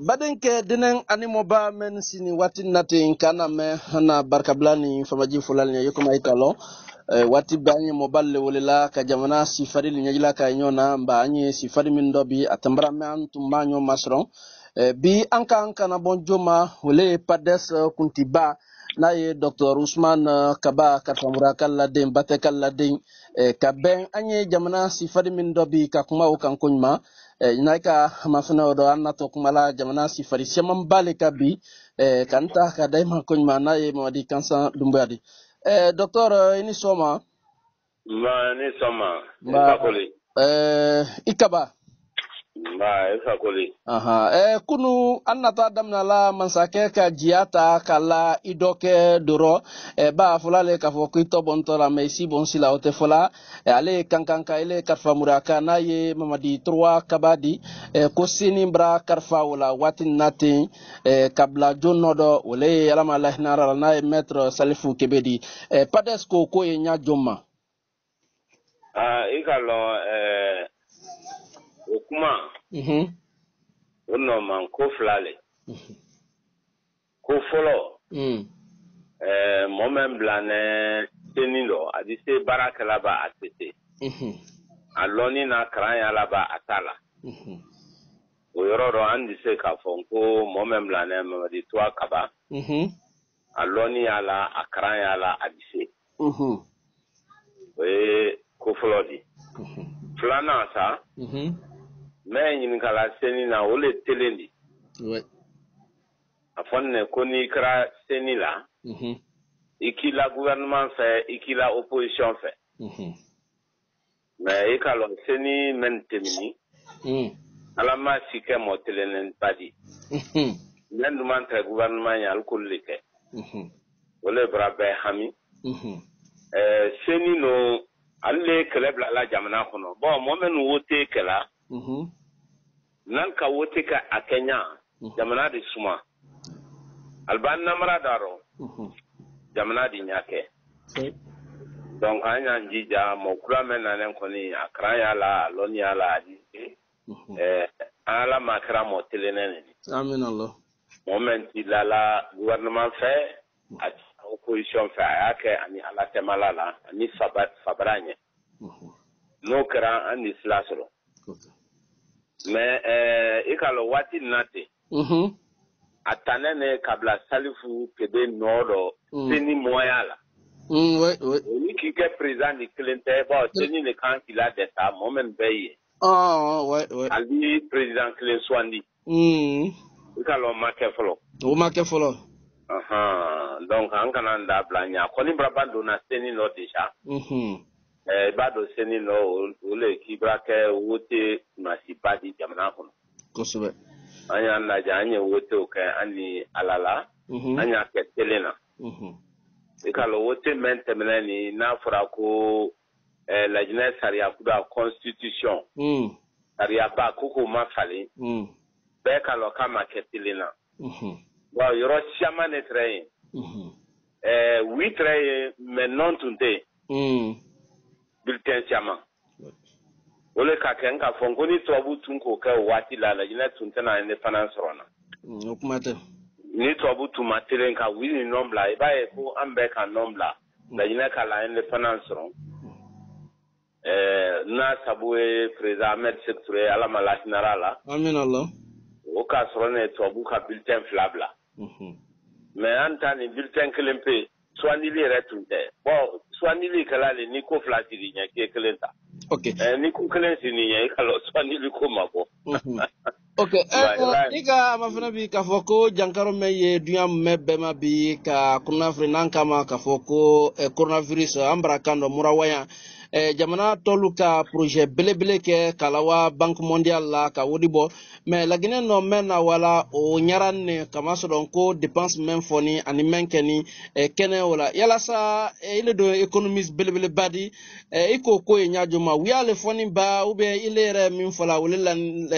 Badenke dinen animoba men sini wati nati kana me hana barkablani famaji fulani yokoma italo wati banye moballe wolela ka jamana sifari linyajila ka nyona mba anye sifari mindobi atambara me antumanyo masron bi anka na bonjoma wole pades kuntiba na ye Dr. Ousmane Kaba katramura kala den bate kala den ka ben anye jamana sifari mindobi ka kuma o kan kunyma inaika mafuna odo annato kumala jamana sifari siamam bale kabi kanta ka daima kunyma na ye mawadi kansa dumbadi Docteur ini soma ni soma ifakoli ikaba ifakoli kunu annata damna la mansake ka jiata kala idoke doro ba fulale ka fo kito bonto la meisi bonsila ote fola ale kankanka ile karfa muraka na ye mamadi 3 kabadi ko sinimbra karfa wala watin natin kabla jonnodo wala alama lahnara na ye maître Salifu Kebedi padesko ko ye nya jomma ikalo okuma ono man ko flale ko folo moment blane tenilo adise barakala ba atete aloni na kranya la ba atala o yororo andise ka fonko moment blane mamadi 3 kaba aloni ala akranya la adise ko flodi flana sa mais yin kala seni na ole telendi afonne koni kra seni la ikila gouvernement fait ikila opposition fait mais ikalo seni mentemini ala ma sike mo telenen padi nendu man tra gouvernement ya alkolike ole brabe hami seni no alle kelebla la jamana kono bon mo men wote kala nan ka wote ka akenya jamana di suma alban namara daro jamana di nyake donc anya njija mo kura men nanen koni akraya la lonia la di ala makra mo telenen amin allah momenti la gouvernement fait at opposition fait ayake ani ala temalala ani fabranye no kra ani slasro mais ikalo wati nate atanene kabla Salifu Kebe nodo seni moyala ni kike président ni Clinton ba seni ne kan kila deta moment beye ali président Clinton swandi ikalo makefolo donc an kana nda blanya koni brabando na seni no deja bado seni no ole kibrake wote masipadi jamana kono kosobe anya na janye wote oke ani alala anya ketelena ikalo wote mentemeni na frako la jeunesse saria kuda constitution saria ba koko mafali be kalo kama ketelena wa yoro siama ne train 8 train mais non tunte bulletin siama ole ka kenka fongoni tobu tunko ka wati la jina tuntena independence rona okumate ni tobu tumatire ka wini nombla ibaye ko ambe ka nombla la jina ka la independence ron na sabwe président Ahmed Sektouré ala mala generala amin allah o ka sorone tobu ka bulletin flabla mais antani bulletin kelempe swandili retunte bon swandili kala le ni ko flatiri nya ke kelenta okay ni ku kelensi ni nya ikalo swandili ko mako okay ika mafana bi ka foko jankaro meye dunya mebema bi ka kuna frenan kama ka foko coronavirus ambra kando murawaya jamana tolu ka projet belebele ke kalawa banque mondiale la ka wodibo mais lagine no mena wala o nyaranne kama so don ko dépense men foni ani menkeni kene wala yala sa ile do économiste belebele badi iko ko e nyaajo ma wiale foni ba ube ile re min fola wala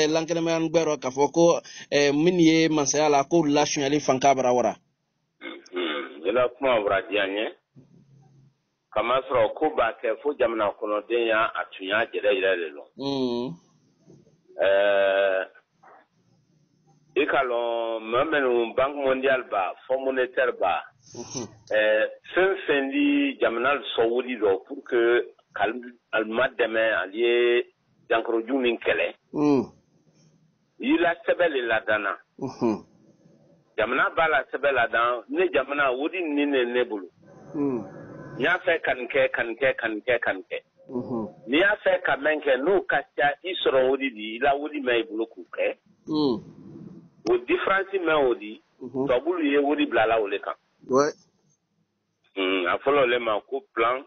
lankene man gbero ka foko min ye mansayala ko relation ali fankabara wara ila kuma wara dianye kama soro ko ba ke fo jamana kono den ya atunya jere lo et quand même Banque mondiale ba Fonds monétaire ba fin jamanal saoudi do pour que al madame allié d'ankro jumin kele il a sebel la dana jamana ba la sebel la dan ne jamana wodi ni ne nebulu nya fe kanke ni a fe kamenke no kacha isoro wodi di la wodi mai bloku ke o difference me wodi to bulu ye wodi blala ole kan ouais a follow le ma ko plan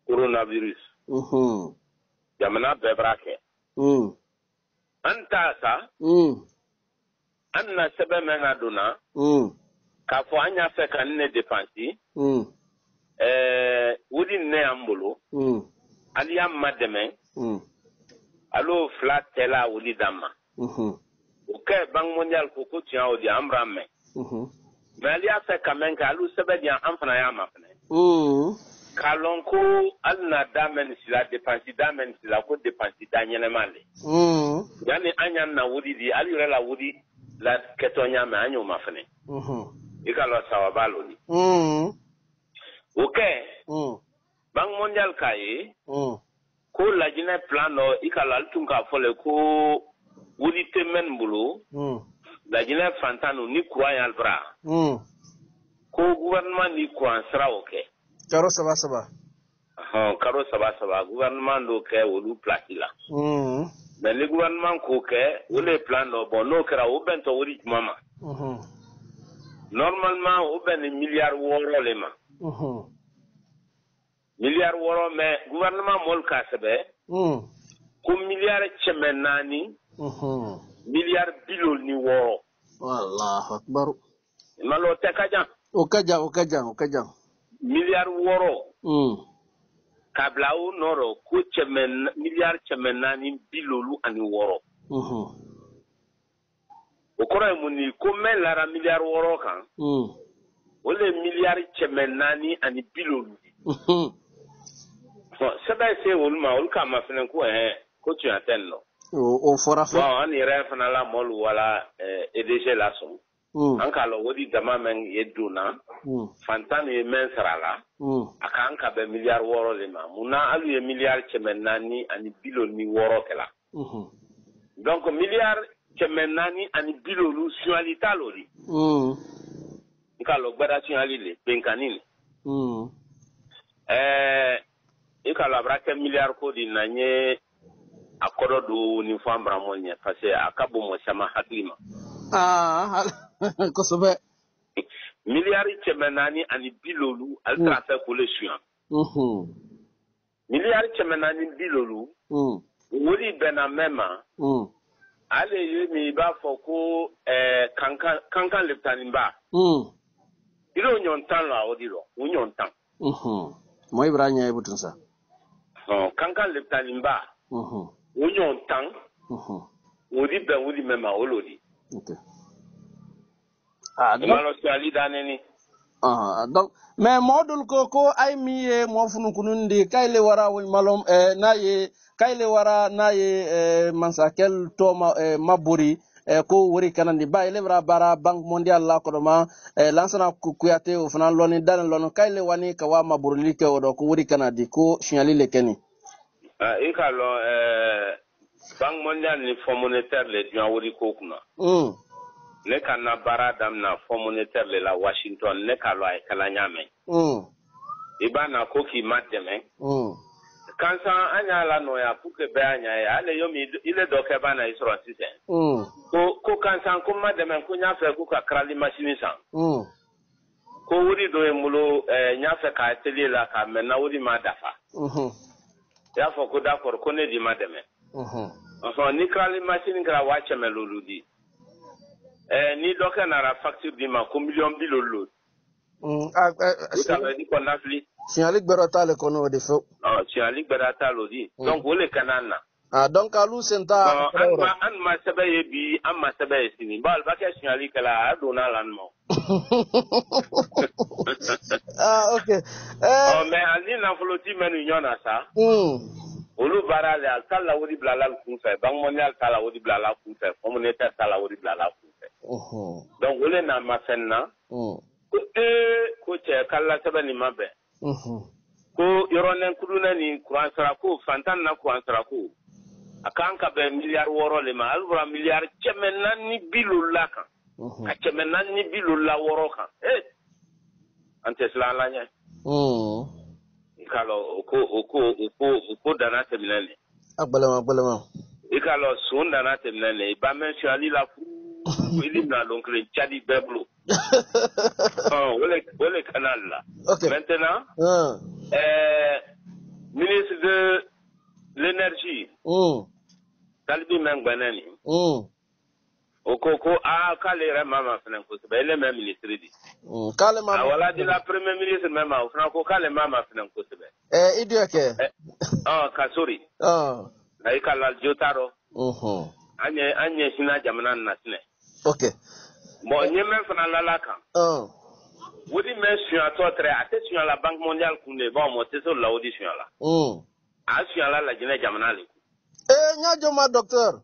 coronavirus jamana bebrake anta sa anna sebe mena dona ka fo anya fe kan ne dépenser wodi ne ambolo ali am mademe allo flat tela wodi dama okay Banque mondiale ko ko tian odi ambrame mais ali a fait quand même que sebe dia amfana ya mafne kalonko alna damen sila dépense damen sila ko dépense danyene male yani anya na wodi di ali rela wodi la ketonya me anyo mafne ikalo sawa baloni okay Banque mondiale kai ko la jine plan no ikalo altunka fole ko wodi temen bulu la jine fantano ni croyant bra ko gouvernement ni croyant sera okay karo saba karo saba gouvernement do ke wolu plati la mais le gouvernement ko ke wole plan no bon no kra o bento wori mama normalement o ben milliard woro le ma milliard woro mais gouvernement mol ka sebe ko milliard chemenani milliard bilol ni woro wallahu akbar malo te kajan okaja milliard woro kablawo noro ko chemen milliard chemenani bilolu ani woro okoro muni ko men lara milliard woro kan ole milliard chemenani ani bilolu so sebe se wolma olka ma fenen ko tu antenne no o fora fa bon ani refana la mol wala EDG la so anka lo wodi dama men yeduna fantani men sarala aka anka be milliard woro le ma muna alu ye milliard chemenani ani biloni woro kala donc milliard chemenani ani bilolu sualita lori anka lo gbada suali le benkanini ikalo abraka milliard ko di nanye akodo do ni fambra monye parce que akabo mo sama hakima ko sobe milliard chemenani ani bilolu al transfer ko le suan milliard chemenani bilolu wori bena mema ale yemi ba foko kankan leptani ba ilo nyontan la odiro unyontan mo ibranya ibutun sa kankan leptani ba unyontan wodi be wodi mema olodi okay malo swali daneni donc mais modul ko ay mi mo funu kunundi kayle wara won malom naye kayle wara naye mansakel to maburi ko wori kanandi bayle bara Banque mondiale la ko ma lansana kuyate o fana loni dan lon kayle wani ka wa maburi ke o do ko wori kanadi ko signali le keni ikalo Banque mondiale ni Fonds monétaire le duan wori ko kuna ne kana bara damna Fonds monétaire le la Washington ne kalo ay kala nyame ibana ko ki mademe kansa anya la no ya puke be anya ya ale yomi ile doke bana isoro sise ko kansa ko mademe ko nya fe ko krali machine san ko wuri do emulo nya fe ka atelier la ka mena wuri madafa ya fo ko d'accord ko ne di mademe enfin ni krali machine kra wache meluludi ni doka na la facture di ma ko million bilolo di ko nafli signalik berata le kono de fo signalik berata lo di donc wole kanana donc alu senta an ma sabaye bi an ma sabaye sini bal ba ke signalik la adona lanmo okay mais ali na foloti menu nyona sa olu bara le alkala wodi blala kunfa Banque mondiale kala wodi blala kunfa Fonds monétaire kala wodi blala kunfa donc wole na mafenna ko che kala sabani mabe ko yoronen kuduna ni kuran ko fantan na kuran ko akanka be milliard woro le ma alura milliard chemenan ni bilula kan a chemenan ni bilula woro kan ante sala la nya ikalo ko dana teminane agbalama ikalo sun dana teminane ba mention ali la fu ili na donc le chadi beblo wole canal là. Okay. Maintenant ministre de l'énergie Talbi Mengbanani Okoko kale mama fenen ko be le même ministre di kale mama wala di la premier ministre même franco kale mama fenen ko be idioke kasori ay kala jotaro anye sina jamana nasne Okay. Bon, n'y a même pas la kan. Vous dites, mais je suis à toi très, à tête sur la Banque mondiale, qu'on est bon, moi, c'est sur la audition là. À ce là, la Guinée Jamanali. Nya joma docteur.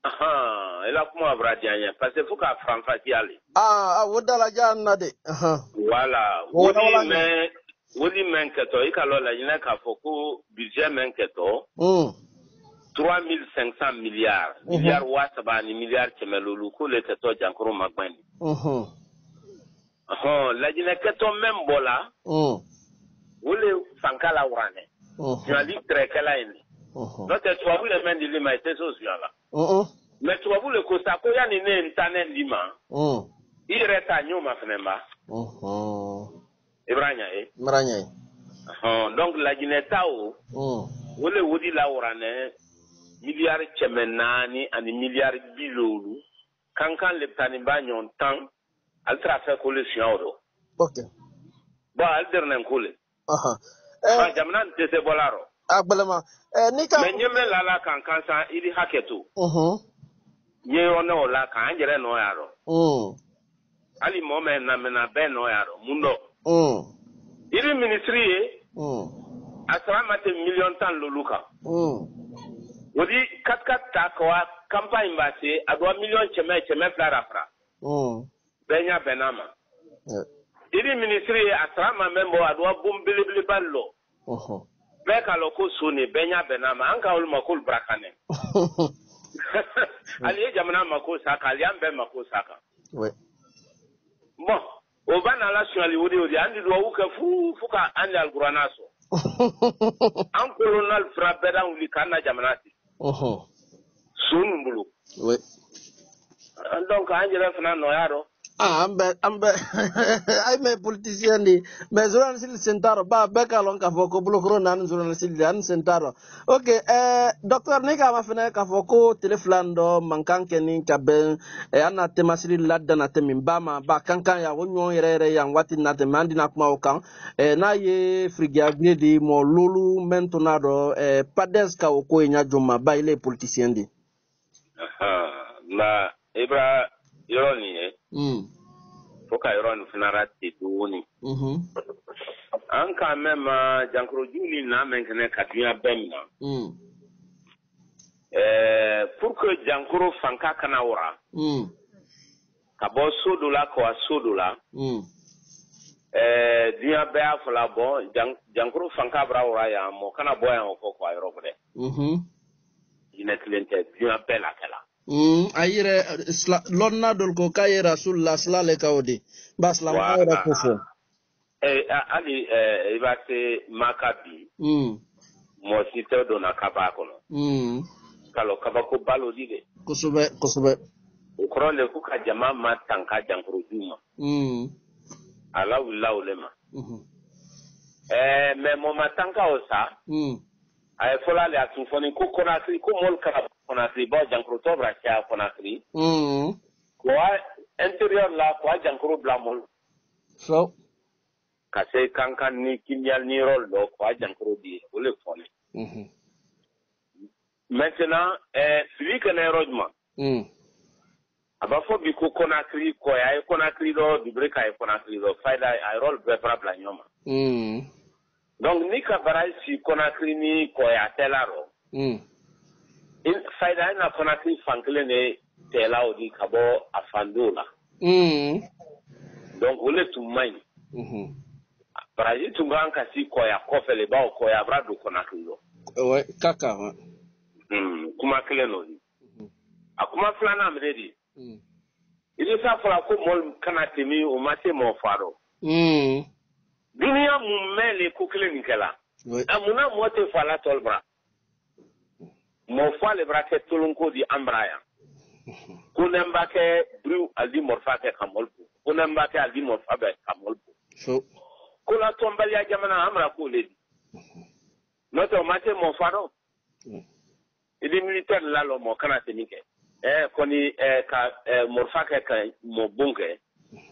Et là, comment on va dire, parce qu'il faut qu'à France y aller. Wodala janna de. Voilà. Vous dites, mais que toi, il y a la Guinée qui a fait budget, mais que toi. 3500 milliards. Milliards Watabani, milliards Kemelulu, les teto Jankoro Magbani. La Guinée Keto même bola. Vous les Sankala Urane. Tu as dit très kalaini. Notre toi vous les mains de Lima était social là. Mais toi vous le Kosako Yanine Ntanen Lima. Il reste à Nyoma Fenema. Ibrahim. Donc la Guinée Tao. Vous les Woody la Urane. Milliards chemenani ani milliards bilolu kankan le taniba nyon tan al trafic ko le sioro. Okay. Ba alternen kule. Jamna de se bolaro. Agbalama. Nika mais nyeme la kankan sa ili haketu. Nye ono la kan anjere no yaro. Ali momen na mena ben no yaro mundo. Ili ministry asramate million tan loluka. Wodi 4-4 takwa campagne basi adwa million cheme flara. Benya benama. Ili ministry atrama membo adwa bumbilibili ballo. Beka loko suni benya benama anka ul makul brakane. Ali jamana makul saka aliambe makul saka. Ouais. Bon, obana la swali wodi andi do wuka fuka andi alquranaso. An colonel frabera uli kana jamanati. Sunumbulo. Oui. Donc, Angela Fana Noyaro. Ambe, ay me politicien di, mais zoran sil sentaro, ba beka lon ka foko blokro nan zoran sil dan sentaro. Okay, docteur Nika ma fene ka foko teleflando mankanke ni ka ben ana temasiri ladda na temin bama ba kankan ya wonyo yere ya wati na temandi na kuma okan na ye frigia gredi mo lulu mentonado pades ka oko nya juma ba ile politicien di. Na Ibra Yoroni Foka Yoron Finara Tiduni. Anka mema Jankro Juli na menkene kaduya bemna. Pour que Jankro Fanka Kanawara. Kabo Sodola kwa Sodola. Dia bea fola bon Jankro Fanka Brawara ya mo kana boya oko kwa Yorobde. Ina cliente dia bela kala. Ayire lonna dol ko kayera sulla slale kawdi basla mawra kofo ali ibate makabi mo sito dona kabako no kalo kabako balo dige kosobe ukrole ku ka jama matanka jankuru juma ala willa ulema mais mo matanka osa ay fola le atufoni ku konakri ku mol ka konakri ba jankuru to bracha konakri kwa intérieur la kwa jankuru blamol so kase kankan ni kinyal ni rol do kwa jankuru di ole foni maintenant celui que ne rojma abafo bi ku konakri ko ay konakri do dubreka ay konakri do faida ay rol preparable nyoma donc ni ka barai si konakri ni ko ya telaro in faida na konakri fankle ne tela odi kabo afandola donc ole tumai Brazil tunga kasi koya kofele ba koya brado konakulo ouais kaka kuma kleno akuma flana mredi ili sa fala ko mol kana temi o mate mo faro dunia mumele ko kleni kala amuna mote fala tolbra mo fale brake tolonko di ambraya kunemba ke bru aldi morfate kamolbu kunemba ke aldi morfabe kamolbu so kula tombali ya jamana amra ko ledi noto mate mo faro idi militaire lalo mo kana tenike koni ka morfake ka mo bunge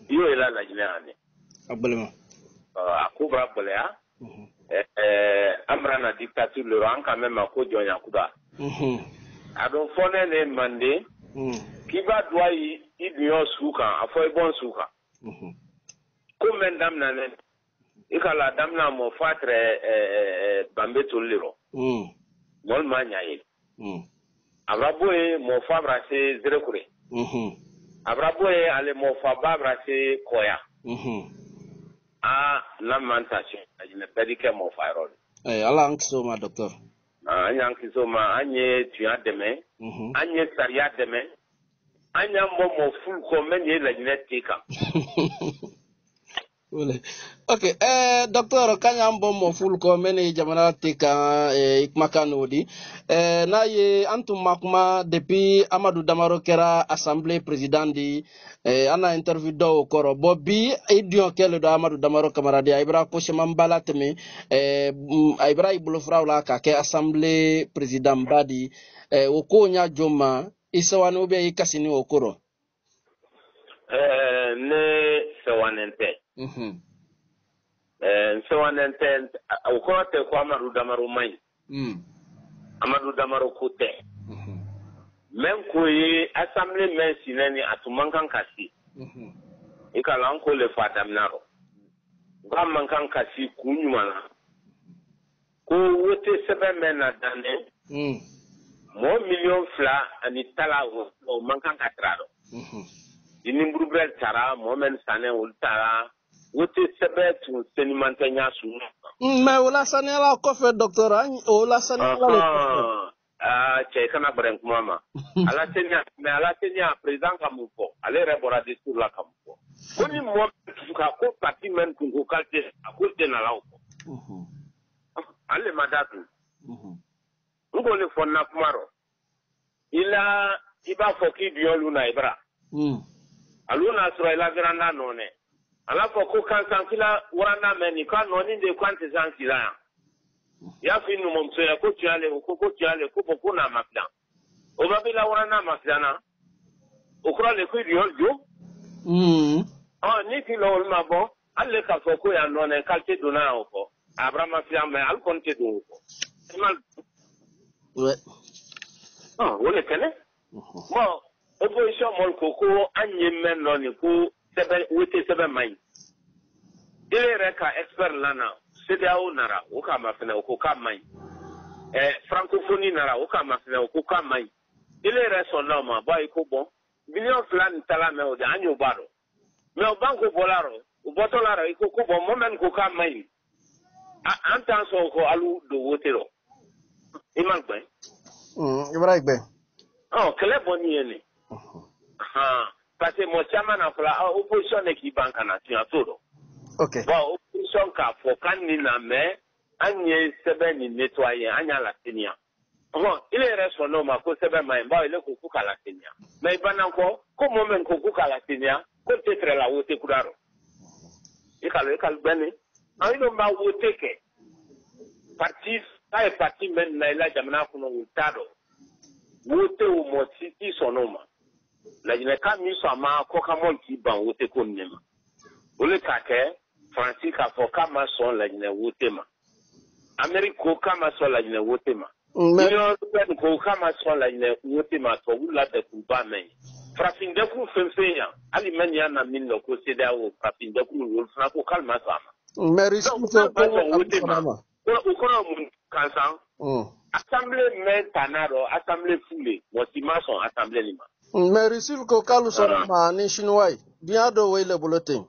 yo ila la jinane abalema akubra bolea amra na dictature le ran quand même ko jonya kuda adon fone ne mande kiba doyi idiyo suka afoy bon suka ko men damna ne ikala damna mo fatre bambe toliro mol manyaye abraboye mo fabra se zerekure abraboye ale mo fabra se koya lamentation ajine pedike mo fairol ala ankiso ma docteur anya ankiso ma anye tuya deme anye saria deme anya mo full ko menye la jine tika ok docteur kanya mo full ko menye jamana tika ikmakanodi na ye antum makuma depuis Amadou Damaro kera assemblée président di ana interview do koro bobi idion kele do Amadou Damaro camarade Ibra ko shema balatme Ibra ibulu frawla ka ke assemblée président badi o ko nya joma isawanu be ikasini okoro ne sawanente sawanente okoro te ko Amadou Damaro mai Amadou Damaro kote men ko ye assemblée men sinani atumankan kasi ikala ko le fadamnaro ba mankan kasi kunyumana ko wote sebe men na dane mo million fla ani tala o mankan katrado ini brubel tara mo men sane ul tara wote sebe tu senimantenya su mais wala sanela ko fe docteur wala sanela chez kana baren kuma ma ala tenya président kamuko ale rebora discours la kamuko koni mo tuka ko parti men kungo kalte akote na lawo ale madatu ngo le fonna kumaro ila iba foki biolu na ibra aluna sura ila granda none ala foko kansan kila warana meni ka noni de kwante zankila ya finu momso ya ko tiale ko boko na mafla o babila warana maflana o kura le ko diol jo ni ti lo ma bon alle ka foko ya none kalte dona o ko abrama fia me al konte do ko mal ouais wole kene bon opposition mol ko anye men noni ko sebe wote sebe mai ile reka expert lana CDAO nara uka mafina ukoka mai francophonie nara uka mafina ukoka mai ile reso na ma ba iko bon million plan tala me o de anyo baro me o banko bolaro o botolaro iko ko bon moment ko ka mai antan so ko alu do wotero iman gbe Ibrahim gbe kele boni ene parce que mon chairman a fait opposition qui banque nationale todo. OK. Bon, opposition ka fo kan ni na me anye sebe ni nettoyer anya la senia. Bon, il est responsable ma ko sebe ma ba ile ko kuka la senia. Mais bana ko moment ko kuka la senia, ko tetre la wote kudaro. Ikalo bene. Ai no ma wote ke. Parti men na ila jamana kuno utado. Wote o motiti sonoma. La jine ka mi so ma ko ka mon ki ban wote ko nema ole ka ke Francis ka fo ka ma so la jine wote ma America ka ma so la jine wote ma Union Européenne ko ka ma so la jine wote ma to wula de ku ba men frafin de ku fenfenya ali men ya na min no ko CEDEAO frafin de ku wol fra ko kalma sama mais risque ko wote ma ko ko mun kansan assemblée men tanaro assemblée foulée mo ti ma son assemblée lima Mais Russie ko kalu sona ma ni chinois bien do way le bulletin.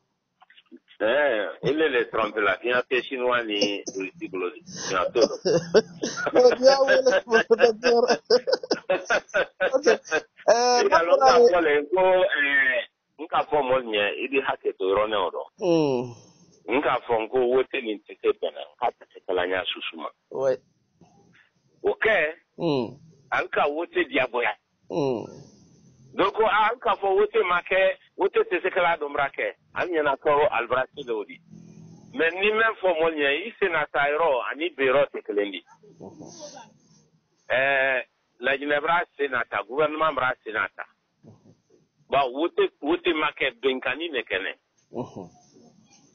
Il est trompé là, il y a des chinois ni Russie globale. Il y a tout. Bien way le bulletin. OK. Nka fo mo nye idi hake to rone oro. Nka fo ngo wote ni tete bena ka tete kala nya susuma. Ouais. Okay? Anka wote diaboya. Donc anka fo wote make wote tete kala domrake. Anya na ko albrasi lodi. Mais ni même fo mo nye ise na tairo ani bero tekelendi. La ginebra senata gouvernement bra senata. Ba wote make benkani nekene.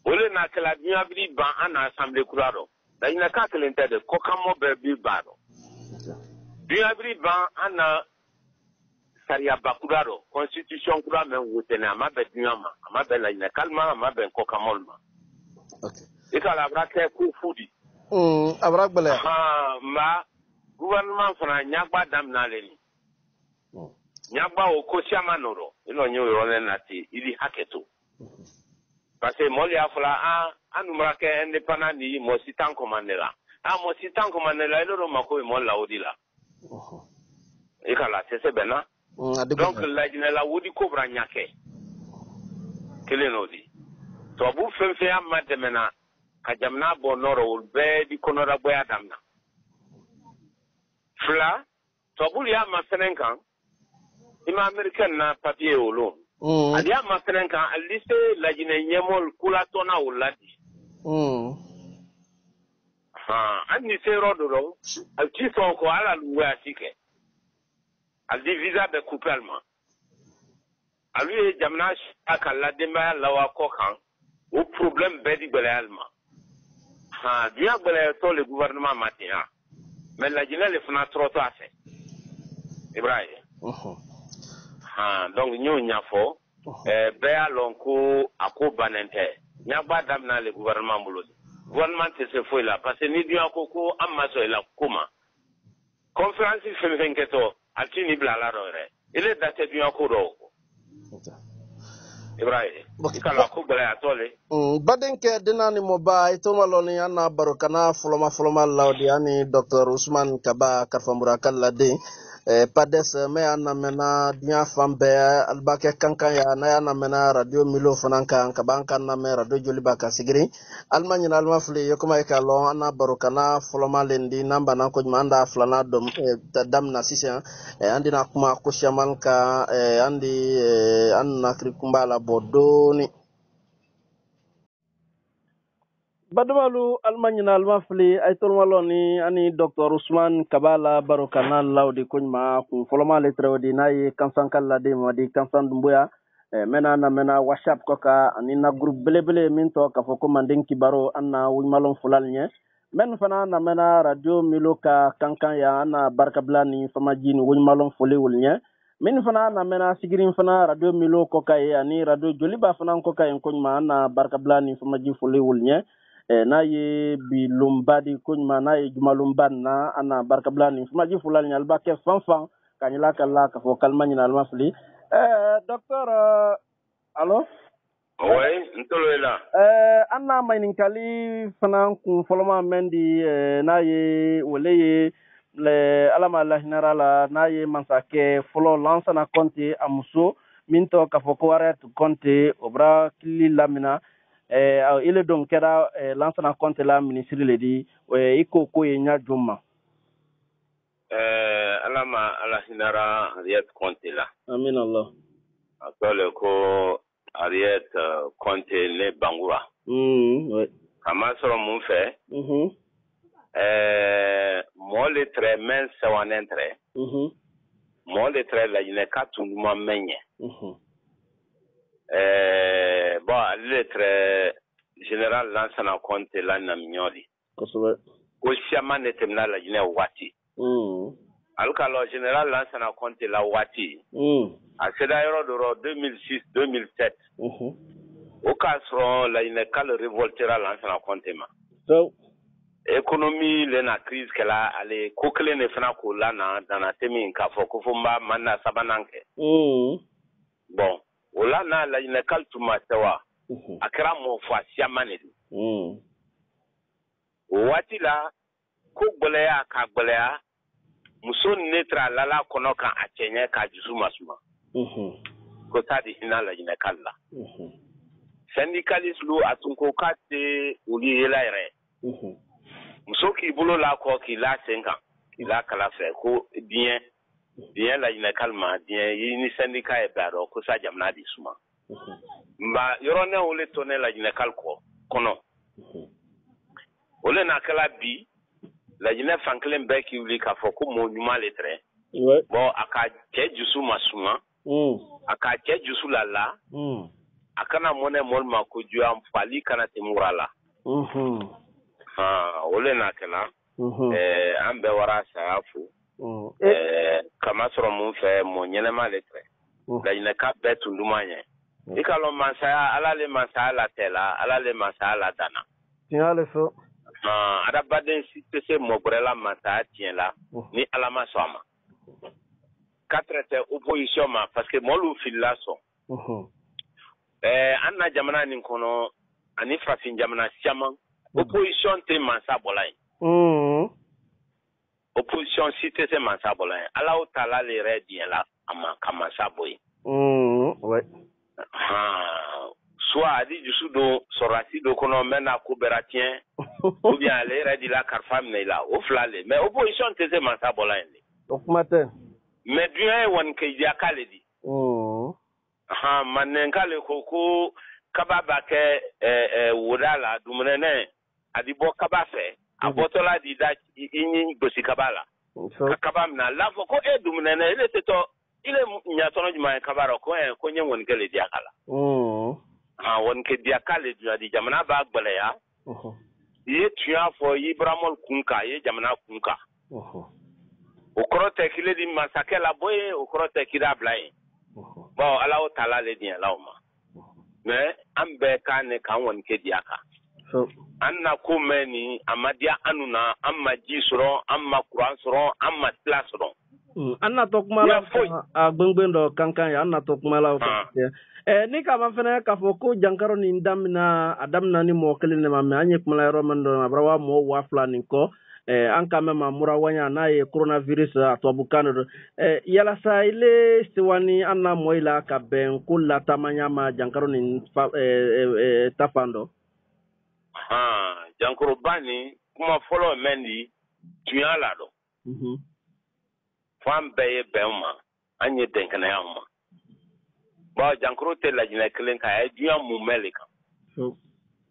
Ole na kala biabri ban ana assemblée kurado. Da ina ka kelente de kokamo bebi bado. Biabri ban ana saria bakurado constitution kura men wote na mabe biama mabe la ina kalma mabe kokamolma. OK. Ikala brake ku fudi. Abrak bele. Ma gouvernement fana nyagba damna leni. Nyagba okosiama noro ino nyo yone nati ili haketo. Parce que moli afla anumra ke indépendant ni mo sitan komandela. Mo sitan komandela ilo mako mo la odila. Ikala c'est bena. Donc la wodi kobra nyake. Kele nodi. To bu femfe amade mena kajamna bonoro ulbe di konora boya damna. Fla to bu ya masenenkan ima American na papier olo. Adia masenenkan aliste la jine nyemol kula tona uladi. Ani se rodoro al tifo ko ala luwe asike. Al di visa be coupellement. Alu jamna akala demba lawa ko kan au problème bedi belalma. Dia bele to le gouvernement matin. Mais la jine le fna trop to asse. Ibrahim. Donc nous nyafo be alonko ako banente. Nyagba damna le gouvernement bulodi. Gouvernement se foi là parce que ni dia koko amaso la kuma. Conférence femfenketo altini blala rore. Il est daté bien ko do. Ibrahim. Kala ko bala atole. Badenke dinani moba ito maloni ana barokana foloma laudi ani Dr. Ousmane Kaba Karfambura Kallade. Pades me ana mena dia fambe albake kankan ya na ana mena radio milo fananka kabanka na me radio joliba ka sigiri almanya alma fli yokuma ikalo ana barokana foloma lendi namba na ko manda flana dom dam na sisia andi na kuma ko shaman ka andi anna krikumbala bodoni Badmalu almanyina almafli ay tolmaloni ani Dr. Ousmane Kabala Barokana lawdi kunyma kun foloma letrewdi nay kansan kala de modi kansan dumbuya mena WhatsApp koka ani na groupe belebele min to ka foko mandin kibaro anna wulmalon fulalnye men fana na mena radio miloka kankan ya ana barkablani fama jini wulmalon fuli wulnye min fana na mena sigirin fana radio milo koka ani radio joliba fana koka en kunyma ana barkablani fama jini fuli wulnye na ye bi lumbadi kunyma na ye jumalumban na ana barkablani fumaji fulani albake fanfan kanyila kala ka fo kalmani na almafli docteur allo oui ntolo ela anna mainin kali fanan kun foloma mendi na ye woleye le alama la generala na ye mansake folo lansa na konti amuso minto ka fo ko waret konti obra kili lamina il est donc kera lansana compte la ministre le di iko ko yenya juma alama ala hinara Ariet compte la amin Allah atole ko Ariet compte le bangura ouais kama soro mun fe mo le très men sawan entre mo le très la ine katunduma menye bon, lettre général lansana compte la na mignoli. Kosobe. Ko siama netemna la jine wati. Aluka lo général lansana compte la wati. A seda yoro doro 2006-2007. Au casron la jine kal révoltera lansana compte ma. So. économie la crise qu'elle a allé kokle ne fana ko la na dans temi ka fo ko fumba manna sabananke bon ola na la ina kaltu matewa akra mo fo asiamane wati la ko gbolea ka gbolea muso netra lala kono kan achenye ka jusu masuma ko tadi ina la ina kala syndicaliste lu atunko kate uli elaire muso ki bolo la ko ki la 5 ans ki la kala fe ko bien la ina kalma bien ni syndicat e baro ko sa jamna di suma mba yorone ole tonne la ina kalko kono ole na kala bi la ina fanklen be ki uli ka foko mo nyuma letre bon aka ke jusu masuma aka ke jusu lala akana mone mol ma ko ju am fali kana temurala ole na kala ambe wara safu kama soro mun fe mo nyenema letre la ina ka betu ndumanye ikalo mansaya alale mansaya la tela alale mansaya la dana tiale fo ada baden sitese mo brela mansaya tien la ni alama soma quatre te opposition ma parce que molu filaso anna jamana ni kono ani frafin jamana siaman opposition te mansa bolay opposition cité c'est mansa bolay ala o tala le redien la ama kama saboy ouais soit adi jusu do sorasi do kono mena ko beratien ou bien le redi la karfam ne la o flale mais opposition te c'est mansa bolay donc matin mais bien won ke dia kaledi manenkale koko kababa ke wodala dumunene adibo kabafe abotola di da inyi gosi kabala kabam na lafo ko dumunene ile teto ile nyatono juma kabara ko nye won kele diakala won ke diakale di jamana ba gbele ya ye tuya fo ibramol kunka ye jamana kunka okorote kile di masakela boye okorote kida blai bon ala o tala le dien la ma mais ambe kane kan won ke diaka so anna ko meni amadia anuna amma ji soro amma quran soro amma class soro anna tokmala agbengbendo kankan ya anna tokmala ni kama fena ka foko jankaro ni ndamna adamna ni mo kele ne mamme anye kumala romando abrawa mo wa flani ko anka mema murawanya na ye coronavirus atobukano yala sa ile stiwani anna moila ka ben kula tamanya ma jankaro ni tafando jankaro bani kuma follow mendi tuyala do fam beye bema anye denkana yama ba jankaro te la jina kelen ka e duya mu melika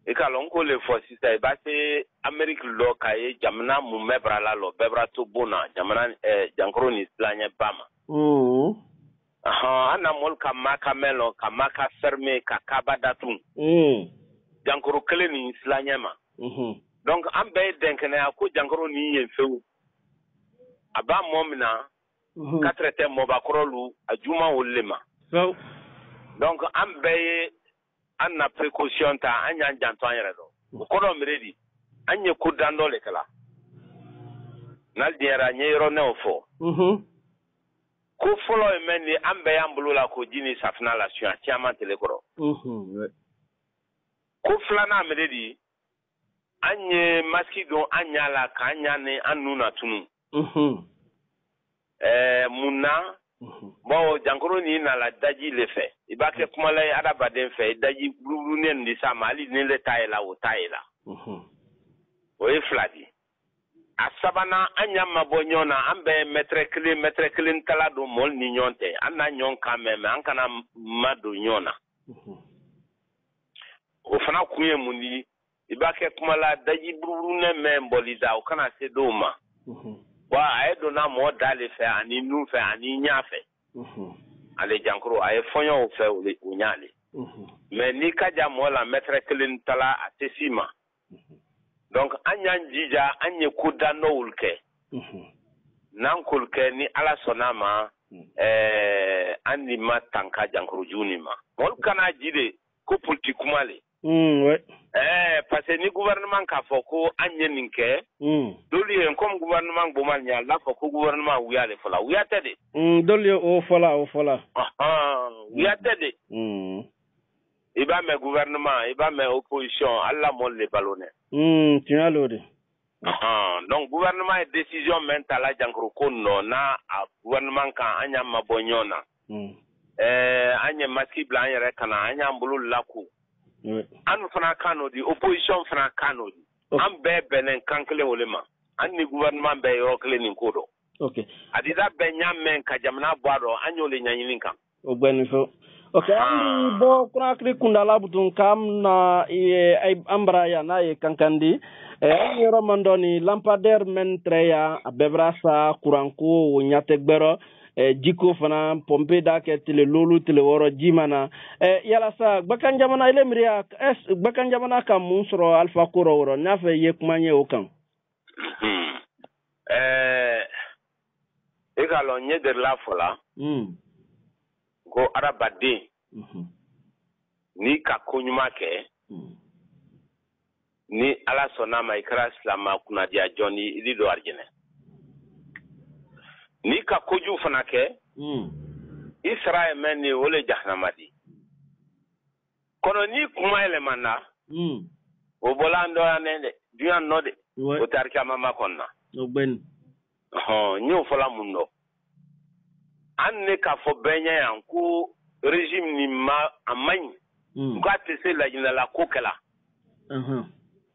e ka lon ko le fo sisa e ba se Amerique lo ka e jamna mu mebra la lo bebra to bona jamna jankaro ni slanya bama ana mol ka maka melo ka maka ferme ka kabadatun jankaro kelen ni slanya ma donc am be denkana ko jankaro ni yen fewu aba momina ka traiter mo ba korolu ajuma wolema so donc am be anna précaution ta anya janto anyere do ko do miredi anye ko dando le kala nal diera nyero ne ofo ko folo emeni am be ambulu la ko jini safna la sua tiama telekoro ko flana miredi anye maskido anya la ka anya ne anuna tunu munna bon jankoro ni na la daji le fait ibake kuma la ada baden fait daji buru ne ndi sama ali ne le taila o taila o e fladi asabana anya mabonyona ambe metre clean kala do mol ni nyonte anna nyon kameme ankana mado nyona o fana kuye mundi ibake kuma la daji buru ne memboliza o kana se doma wa ay do na mo dale fe ani nu fe ani nya fe ale jankro ay fonyo fe o nyale mais ni kaja mo la mettre clean tala atesima donc anya njija anye kudano ulke nan kulke ni ala sonama ani matanka jankro junima mol kana jide ko politique male ouais parce que ni gouvernement ka foko anye ninke doli en comme gouvernement bomal nya la foko gouvernement wiya le fola wiya tede doli o fola wiya tede iba me gouvernement iba me opposition alla mon le ballonner tiens lodi donc gouvernement est décision mentale jankro konno na gouvernement kan anya mabonyona anya maskibla anya rekana anya mbulu laku anu fana kanodi opposition fana kanodi an benen kankle wolema an ni gouvernement be yorokle ni kodo okay adida benyamen ka jamna boado anyo le nyanyinin kan ogbeniso okay andi bo krakri kundala butun kam na ay ambra ya na e kankandi ani romandoni lampadaire men treya abebrasa kuranko wonyategbero jiko fana pompe da ke tele lolu tele woro jimana yala sa bakan jamana ile miriya bakan jamana kam musro alfa kuro woro nafe yekmanye okan egalo nye de la fola go arabade ni ka konyuma ke ni ala sona ma ikra islama kuna dia joni idido arjene ni ka koju fana ke Israel meni wole jahanamadi kono ni kuma elemana o bolando anende duan node o tarika mama konna ogben nyo fola mundo anne ka fo benya yanku regime ni ma amany ka tese la jina la kokela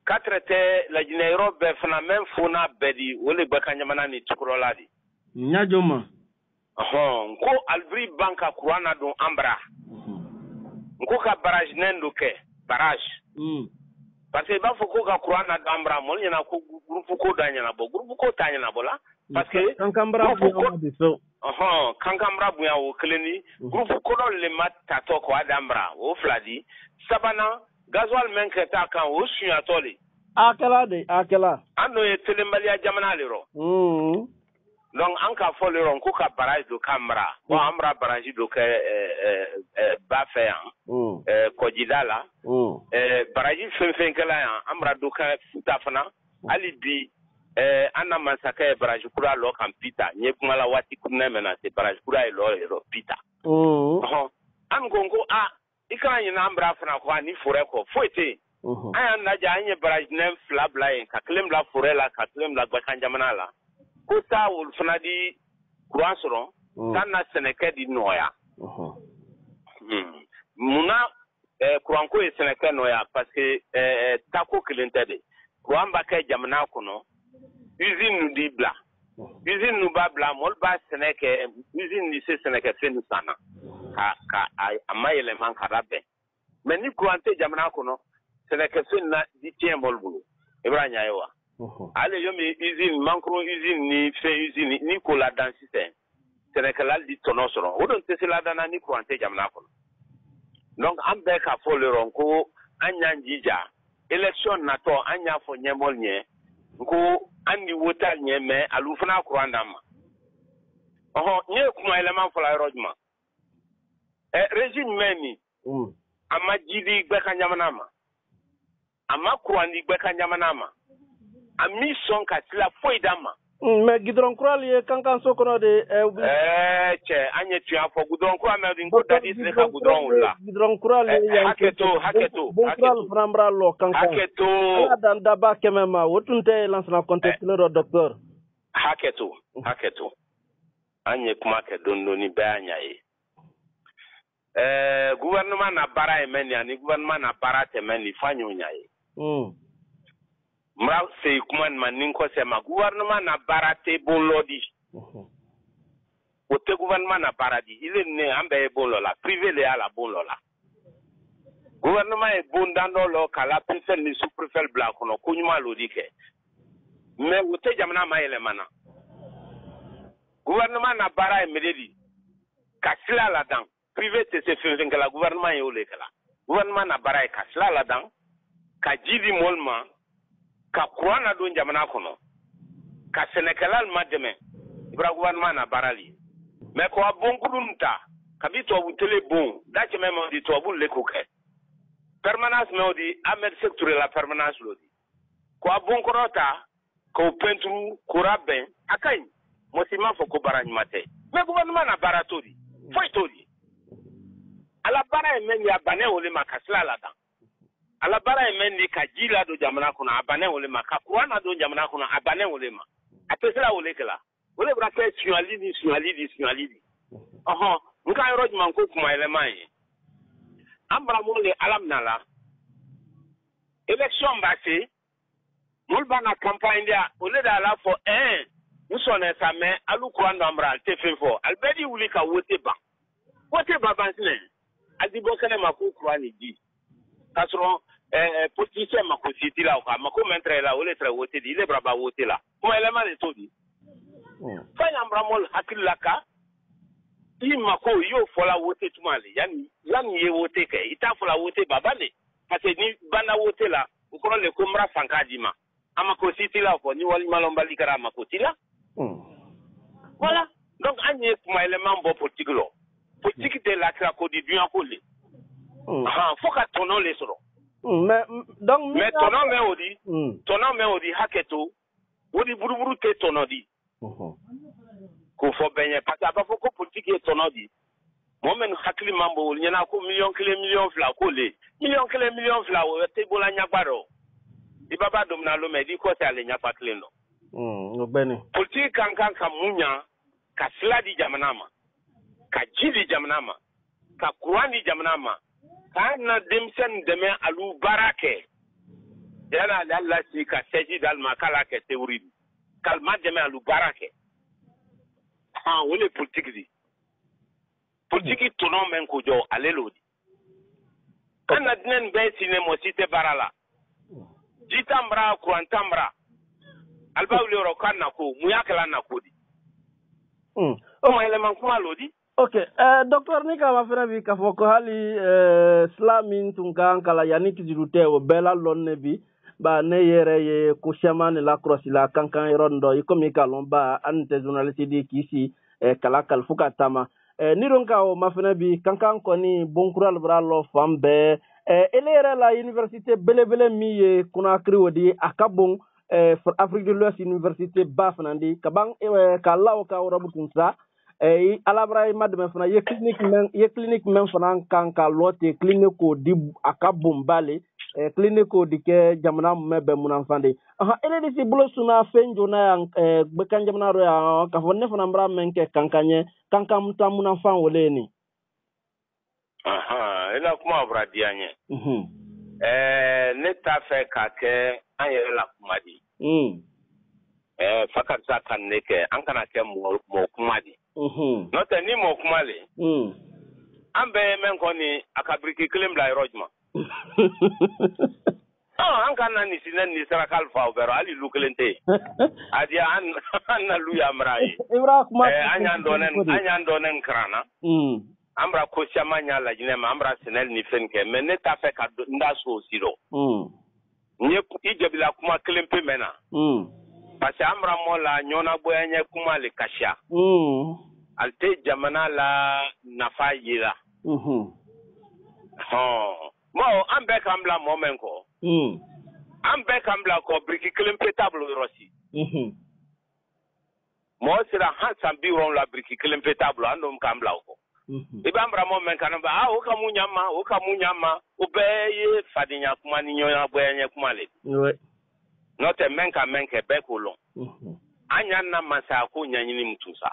katrete la jina europe fana même fona bedi wole bakanyamana ni tukuroladi nyajoma ko albri banka kurana don ambra ko ka barrage nendo ke barrage parce que ba fo ko ka kurana don ambra mo nyana ko groupe ko danyana bo groupe ko tanyana bola parce que kankambra kankambra buya o kleni groupe ko do le matta to ko adambra o fladi sabana gasoil men ke ta kan o suya tole akela ando e telembalia jamana lero donc an ka fɔ le ko ka barrage do camera bon amra barrage do ke ba fe yan kojida la barrage fen kala yan amra do ka futa fana ali bi anna masaka barrage kura lo kan pita nye kuma la wati kunna mena se barrage kura lo pita an gongo ikran yin amra fana ko ni fore ko foete ayan na ja anye barrage nem flabla yin ka klem la fore la ka klem la gba jamana la kota wul fana di croissant kana seneke di noya muna kuranko e seneke noya parce que tako kilentede kuamba ke jamana kono usine nu di bla usine nu ba bla mol ba seneke usine ni se seneke fenu sana ka amayele man karabe mais ni kurante jamana kono seneke fenna di tiembol bulu ibranya yewa ale yomi usine mankro usine ni fe usine ni ko la dans système Sénégal di tonosoro o don tese la dana ni ko ante jamna ko donc ambe ka fo le ronko anya njija election na to anya fo nyemol nye ko andi wota nye me alufuna ko andama nye kuma element fo la rojma régime meni ama jidi gbe ka nyamana ma ama ko andi gbe ka nyamana ma ami son ka tila foi dama mais gidron kral ye kankan sokono de che anye tu afo gudron kral me din ko dadi se ka gudron la gidron kral ye haketo kral frambra lo kankan haketo ala dan daba kemema wotunte lansna contexte le docteur haketo anye kuma ke dondo ni banya ye gouvernement na bara emeni ani gouvernement na bara temeni fanyo nyaye mra se kuman manin ko se ma gouvernement na barate bon lodi o te gouvernement na paradis il est né ambe bon lola privé le ala bon lola gouvernement est bon dans lo kala préfet ni sous préfet bla kono kunyuma lodi ke mais o te jamana ma ele mana gouvernement na bara e mededi kasila la dan privé te se fin que la gouvernement est au le kala gouvernement na bara e kasila la dan ka jidi molma ka kurana don jamana kono ka Sénégal ma deme ibra gouvernement na barali mais ko bon kudunta kabito bu tele bon dache même di to bu le ko ke permanence modi amed secteur la permanence lodi ko abon korota ko pentru ko rabben akay mo si ma fo ko barany mate mais gouvernement na baratodi foi todi ala bara men ya bane ole makasla la dan ala bara men ni ka jila do jamana kuna abane ole maka kuana do jamana kuna abane ole ma atesela ole kala ole bra ke sualidi nka yoro jman ko kuma eleman ambra mo le alam nala election passé mulba na campagne dia ole da la for usone same alu kuana ambra tefefo albedi wuli ka wote ba bansine adibo kana makukura ni di kasro politicien makositi la ka mako mentre la ole tre wote di le braba wote la kuma eleman le todi fanya ambra mo hakilaka i mako yo fola wote tumali yani ye wote ke ita fola wote babale parce ni bana wote la ukoro le kumra fankadima amako city la ko ni wali malomba likara amako tila voilà donc anye kuma element bo politique lo politique de la crako di bien ko le faut ka tono le soro mais donc mais tono me odi haketo wodi buruburu te tono di ko fo benye parce que ba fo ko politique e tono di momen hakli mambo nyana ko million fla ko le million fla o te bola nyagbaro di baba dom na lo me di ko ta le nyapa kleno obeni politique kan munya ka sla di jamanama ka jili jamanama ka kurani jamanama ka na demsen deme alu barake yana Allah si ka seji dal makala ke teori kalma deme alu barake wole politique tono men ko jo alelodi kana dinen be sine mo site barala jitambra kuantambra albawli ro kana ko muyakala na kodi o eleman kuma lodi okay docteur Nika mafena bi ka foko hali slamin tunkan kala yani kijurute o bela lonne bi ba ne yere ye ko shamane la cross la kankan rondo ikomi kalon ba ante journaliste di kisi kala kal fuka tama nironka o mafena bi kankan ko ni bonkural bralo fambe elere la université belebele mi ye Conakry wodi akabon Afrique de l'Ouest université bafnandi kabang kala o ka rabutunsa alabra madame fana ye clinique men fana kan ka lote clinique ko di akabon bale clinique ko di ke jamana mebe munanfande ele di si bulo suna fenjo na be kan jamana ro ya ka fonne fana mbra men ke kankanye kankam ta munanfan woleni ela kuma bradianye ne ta fe ka ke ayere la kuma di fakat sa kan ne ke an kana ke mo kuma di no te ni mo kuma le ambe men ko ni akabriki claim la rojma an kana ni sinan ni sarakal fa obero ali lukelente adia an na luya mrai ibra kuma anyan donen krana ambra ko chamanya la jine ma ambra senel ni fenke men ne ta fe ka nda so siro nye ijebila kuma klempe mena parce ambra mola nyona boyenye kuma le kasha alte jamana la nafa yira mo ambe kambla moment ko ambe kambla ko briki klempe table rosi mo sira hansan bi ron la briki klempe table andom kambla ko ibambra moment kanamba o kamunyama obeye fadinya kuma ni nyoya boyenye kuma le not a menke bekulon anya na masa ko nyanyini mtusa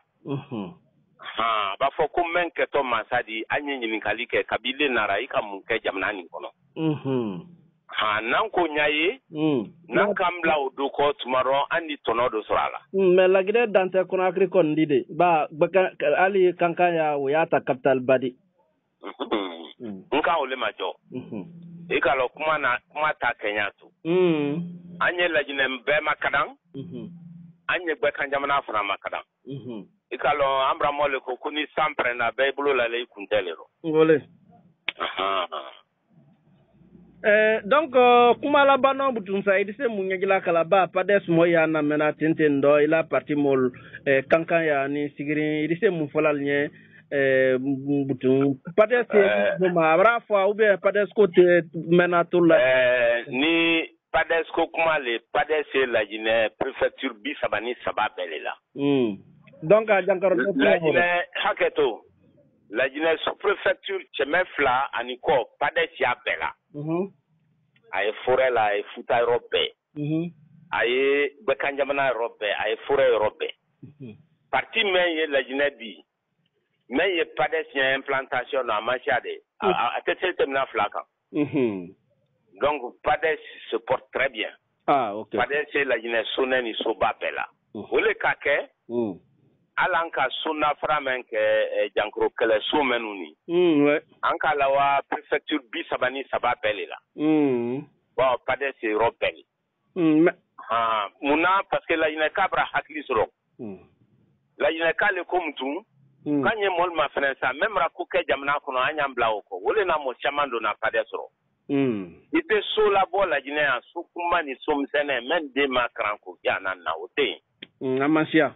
ba fo ko menke to masadi anya nyini kalike kabile nara ika munke jamnani kono nan ko nyaye nan kamla odoko tomorrow andi tonodo sorala me lagide dante Conakry kon dide ba ali kankanya o yata capital badi nka ole majo ikalo kuma ta Kenya to anye lajine mbe makadang anye gbe kanjamana afra makadang ikalo ambra mole ko kuni sampre na bible la le kuntelero ngole donc kuma la bano butunsa idise munyagila kala ba pades moya na mena tenten do ila parti mol kankan ya ni sigiri idise mu folal nye Padesco ma brafo ou bien Padesco te menatola ni Padesco kuma le Padesco la Guinée préfecture bi sabani sababele la donc à Jankaro la Guinée haketo la Guinée sous-préfecture Chemefla aniko Padesia bela ay forêt la ay futa robbe ay bekanjamana robbe ay forêt robbe parti mais la Guinée bi mais il n'y a pas d'implantation dans Machade. À cette terminal flaquant. Donc, PADES se porte très bien. Ah, ok. PADES, c'est la Guinée Sonen et Sobapela. Vous le kake, Alanka Sona Framen, Jankro Kele Somenuni. Anka Lawa, préfecture Bisabani Sabapela. Bon, PADES, c'est Robel. Mouna, parce que la Guinée Cabra Haklisro. La Guinée Kale Komtou. Kanye mol ma fenesa même rakuke jamna kono anyambla oko wole na mo chamando na padesro ite so la bola Guinée sukuma ni somsene men de makranko ya na ote amasia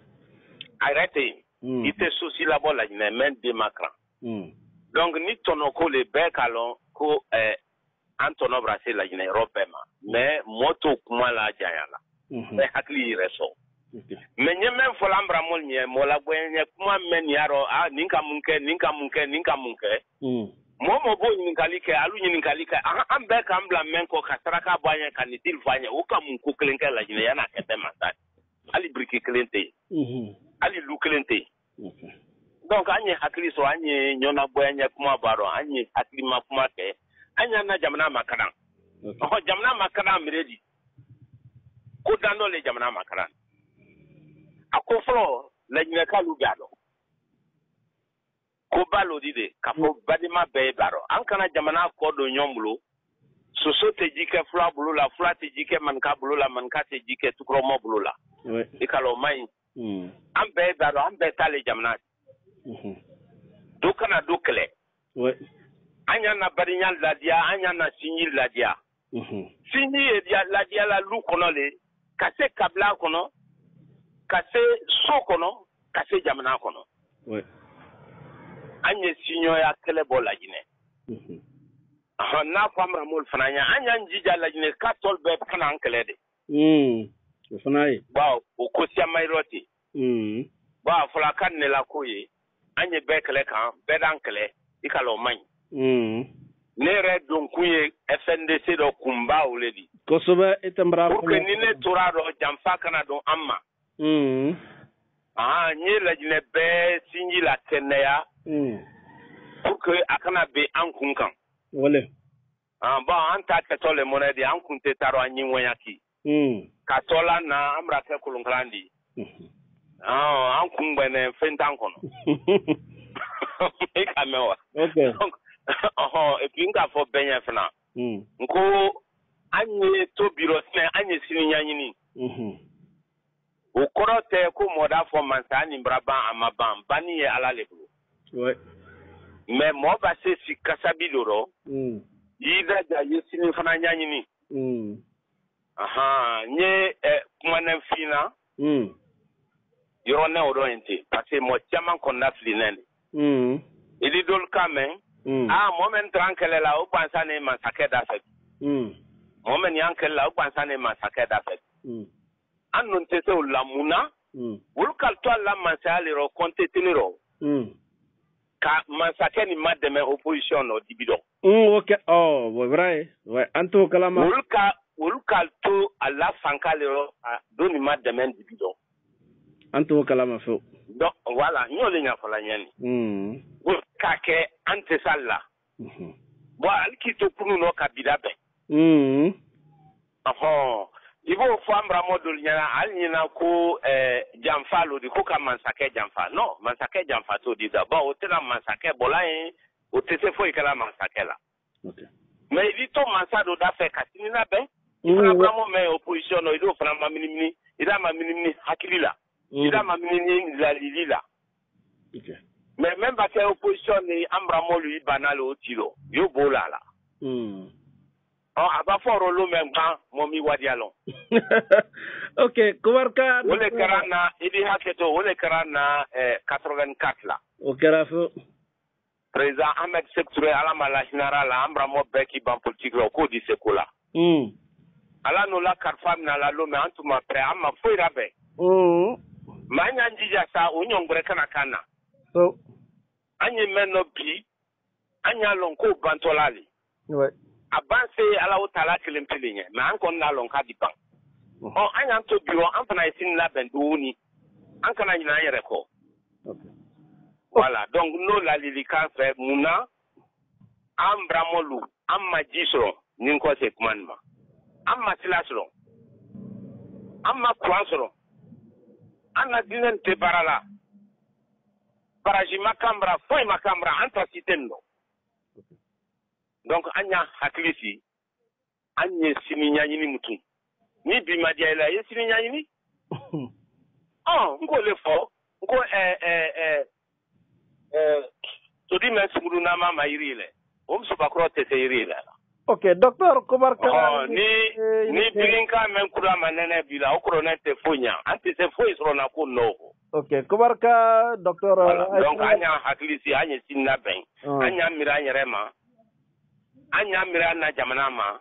arrêtez ite so si la bola Guinée men de makran donc ni tonoko le bekalon ko antono brasser la Guinée européenne mais moto kuma la jayala mais hakli reso mais n'y a même pas l'ambra molnier, mola boye kuma men yaro ninka munke. Momo bo ninkalike alu ninkalike ambe kambla menko kasaraka boye kanitil fanya uka munku klenke la Guinée yana kete masat. Ali briki klente. Ali lu klente. Donc anye hakli so anye nyona boye kuma baro anye hakli makuma ke anya na jamna makaran. Ko jamna makaran miredi. Ko dando le jamna makaran. Akoflo la Guinée kalu gado ko balo dide kafo badima be baro ankana jamana ko do nyombulo soso te jike fla bulula fla te jike manka bulula manka te jike tukro mo bulula ikalo mai ambe baro ambe tale jamana do kana do kle anya na barinyal ladia anya na sinyi ladia sinyi dia ladia la lu kono le kase kabla kono kase sokono kase jamana kono anye sinyo ya kelebo la Guinée na famra mol fananya anya njija la Guinée katol be kana ankelede fanai ba o kosia mairoti ba fula kan ne la koye anye be kele kan be dankele ikalo man ne re don kuye FNDC do kumba oledi kosoba etambra pour que ni ne torado jamfa kana don amma nye la Guinée be sinji la kenea pour que akana be ankunkan wole ba anta ketole monedi ankunte taro anyinwanyaki katola na amra ke kulunklandi ankun bene fentan kono ikamewa okay et puis nka fo benya fena nko anye to biro sne anye sininyanyini ukorote ko moda fo mansani braba amaban bani ye ala lebulu ouais mais mo ba se si kasabiloro ida ja yesini fana nyanyini nye kumana fina yorone odoente parce que mo tiaman konna flinene ili dol kamen moment tranquille la o pansane massacre d'affaire moment yankelle la o pansane massacre d'affaire annon tese la muna wulkal to la mansale ro compte teniro ka mansacre ni mademe opposition no dibido ok oh vrai ouais anto kalama wulkal to alla fankale ro doni mademe dibido anto kalama fo donc voilà nyole nya fala nyani kake ante salla bo alkito kunu no kabida be ibo fambra modul nyana alnyina ko jamfalo di ko ka mansake jamfa no mansake jamfa to di da ba otela mansake bolain otese foi kala mansake la okay mais vito mansado da fe katinina be fambra mo me opposition no ido fambra minimini ida ma minimini hakilila ida ma minimini la lilila okay mais même ba ke opposition ni ambra mo lui banal o tilo yo bolala aba foro lo memba momi wadialon okay kuwarka wole karana idi haketo wole karana 84 la o kɛra fo président Ahmed Sektouré ala ma la général ambra mo beki ban politique lo ko di sekola ala no la karfa na la lo me antuma pre amma foira be manya njija sa onyongbre kana kana so anye menno bi anya lon ko bantolali ouais abanse ala o tala kelempelinye na an kon na lon ka di ban o anya to biro an fana isin la benduni an kana nyina yere ko okay voilà donc no la lilika fait muna ambramolu amma jisro nin ko se kumanma amma silasro amma kwansro anna dinen te barala baraji makambra foi makambra anta sitendo donc anya haklisi anye siminyani ni mutu ni bi madia ila yesiminyani ni ngo le fo ngo to di men sumuru na mama irile so bakro tete irile okay docteur Kubarka ni bilinka men kura manene bila okro na te fonya anti se foi so na ko no okay Kubarka docteur donc anya haklisi anya sinna ben anya mira nyerema anya mira na jamana ma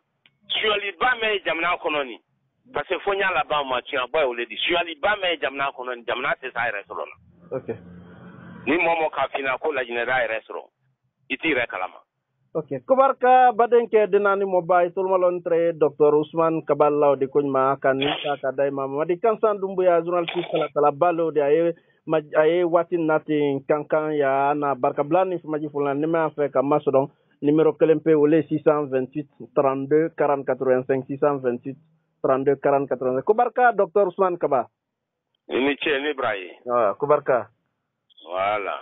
surely ba me jamana kononi parce que fonya la ba ma tia boy o le di surely ba me jamana kononi jamana te sa restaurant okay ni momo kafina ko la general restaurant iti rekalama okay Kubarka badenke dinani mobile tulmalon tre Dr. Ousmane Kabalaw de kunyma kanisa kadai mama di kansan dumbuya journaliste kala balo de aye watin natin kankan ya na barkablani famaji fulan ne ma fe ka masodon numéro kelempe wole 628 32 40 85 628 32 40 85 Kubarka Dr. Ousmane Kaba ni Cheni Ibrahim Kubarka voilà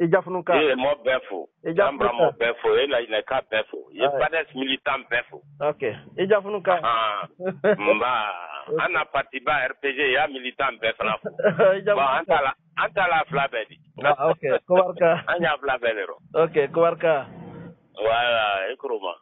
Ijafnuka mo befo jambra mo befo ela ina ka befo ye pades militant befo okay Ijafnuka mba ana parti ba RPG ya militant befo la ba antala flabedi okay Kubarka anya flabelero okay Kubarka voilà ekroma